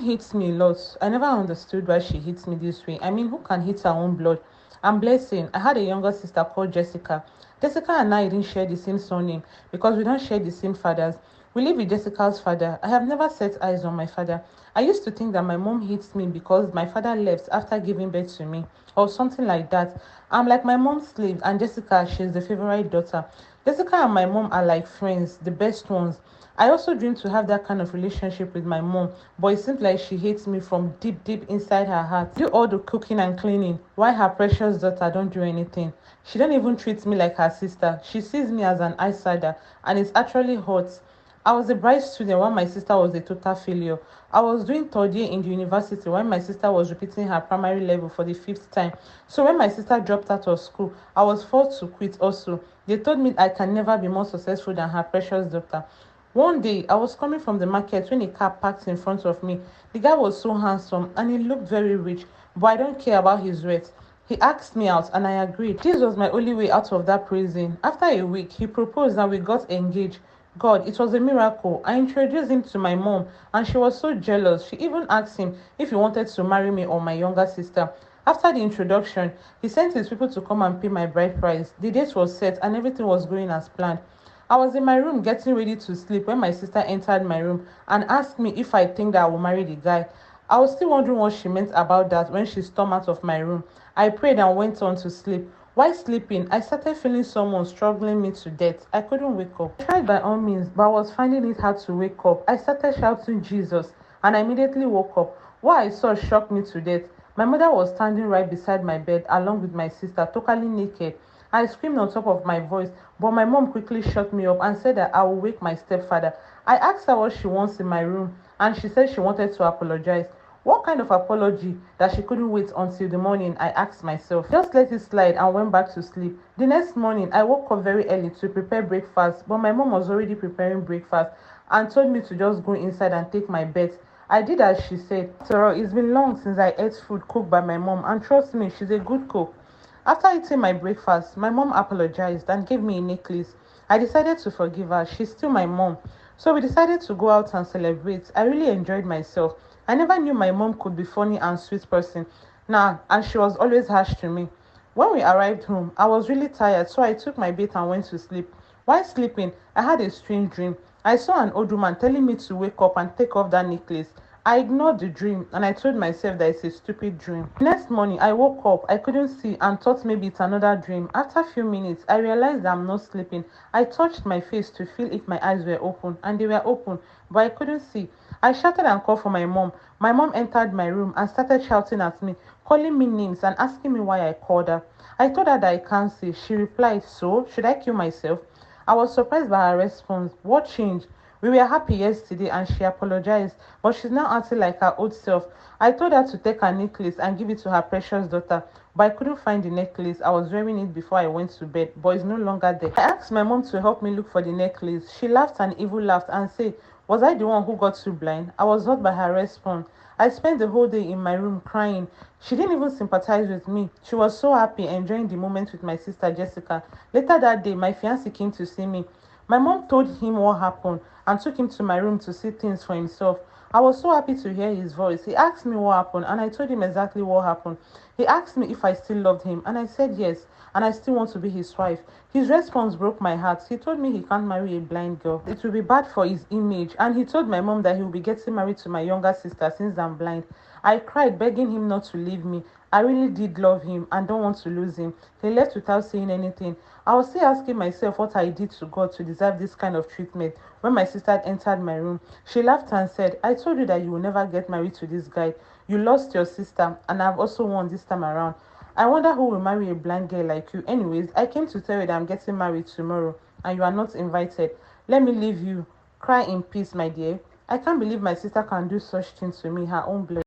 hates me a lot. I never understood why she hates me this way. I mean, who can hate her own blood? I'm blessing. I had a younger sister called Jessica. Jessica and I didn't share the same surname because we don't share the same fathers. We live with Jessica's father. I have never set eyes on my father. I used to think that my mom hates me because my father left after giving birth to me or something like that. I'm like my mom's slave, and Jessica, she's the favorite daughter. Jessica and my mom are like friends, the best ones. I also dream to have that kind of relationship with my mom, but it seems like she hates me from deep, deep inside her heart. Do all the cooking and cleaning, while her precious daughter don't do anything. She don't even treat me like her sister. She sees me as an outsider, and it's actually hurt. I was a bright student while my sister was a total failure. I was doing third year in the university when my sister was repeating her primary level for the fifth time. So when my sister dropped out of school, I was forced to quit also. They told me I can never be more successful than her precious daughter. One day, I was coming from the market when a car parked in front of me. The guy was so handsome and he looked very rich, but I don't care about his wealth. He asked me out and I agreed. This was my only way out of that prison. After a week, he proposed and we got engaged. God, it was a miracle. I introduced him to my mom and she was so jealous. She even asked him if he wanted to marry me or my younger sister. After the introduction, he sent his people to come and pay my bride price. The date was set and everything was going as planned. I was in my room getting ready to sleep when my sister entered my room and asked me if I think that I will marry the guy. I was still wondering what she meant about that when she stormed out of my room. I prayed and went on to sleep. While sleeping, I started feeling someone struggling me to death. I couldn't wake up. I tried by all means, but I was finding it hard to wake up. I started shouting Jesus and I immediately woke up. What I saw shocked me to death. My mother was standing right beside my bed along with my sister, totally naked. I screamed on top of my voice, but my mom quickly shut me up and said that I will wake my stepfather. I asked her what she wants in my room, and she said she wanted to apologize. What kind of apology that she couldn't wait until the morning? I asked myself. Just let it slide and went back to sleep. The next morning, I woke up very early to prepare breakfast, but my mom was already preparing breakfast and told me to just go inside and take my bath. I did as she said. After all, it's been long since I ate food cooked by my mom, and trust me, she's a good cook. After eating my breakfast, my mom apologized and gave me a necklace. I decided to forgive her. She's still my mom. So we decided to go out and celebrate. I really enjoyed myself. I never knew my mom could be funny and sweet person. Nah, and she was always harsh to me. When we arrived home, I was really tired, so I took my bath and went to sleep. While sleeping, I had a strange dream. I saw an old woman telling me to wake up and take off that necklace. I ignored the dream and I told myself that it's a stupid dream. The next morning, I woke up, I couldn't see and thought maybe it's another dream. After a few minutes, I realized that I'm not sleeping. I touched my face to feel if my eyes were open and they were open, but I couldn't see. I shouted and called for my mom. My mom entered my room and started shouting at me, calling me names and asking me why I called her. I told her that I can't see. She replied, so, should I kill myself? I was surprised by her response. What changed? We were happy yesterday and she apologized, but she's now acting like her old self. I told her to take her necklace and give it to her precious daughter, but I couldn't find the necklace. I was wearing it before I went to bed, but it's no longer there. I asked my mom to help me look for the necklace. She laughed an evil laugh and said, was I the one who got too blind? I was hurt by her response. I spent the whole day in my room crying. She didn't even sympathize with me. She was so happy enjoying the moment with my sister Jessica. Later that day, my fiancé came to see me. My mom told him what happened and took him to my room to see things for himself. I was so happy to hear his voice. He asked me what happened and I told him exactly what happened. He asked me if I still loved him and I said yes and I still want to be his wife. His response broke my heart. He told me he can't marry a blind girl. It will be bad for his image, and he told my mom that he will be getting married to my younger sister since I'm blind. I cried, begging him not to leave me. I really did love him and don't want to lose him. He left without saying anything. I was still asking myself what I did to God to deserve this kind of treatment when my sister entered my room. She laughed and said, I told you that you will never get married to this guy. You lost your sister and I've also won this time around. I wonder who will marry a blind girl like you. Anyways, I came to tell you that I'm getting married tomorrow and you are not invited. Let me leave you. Cry in peace, my dear. I can't believe my sister can do such things to me, her own blood.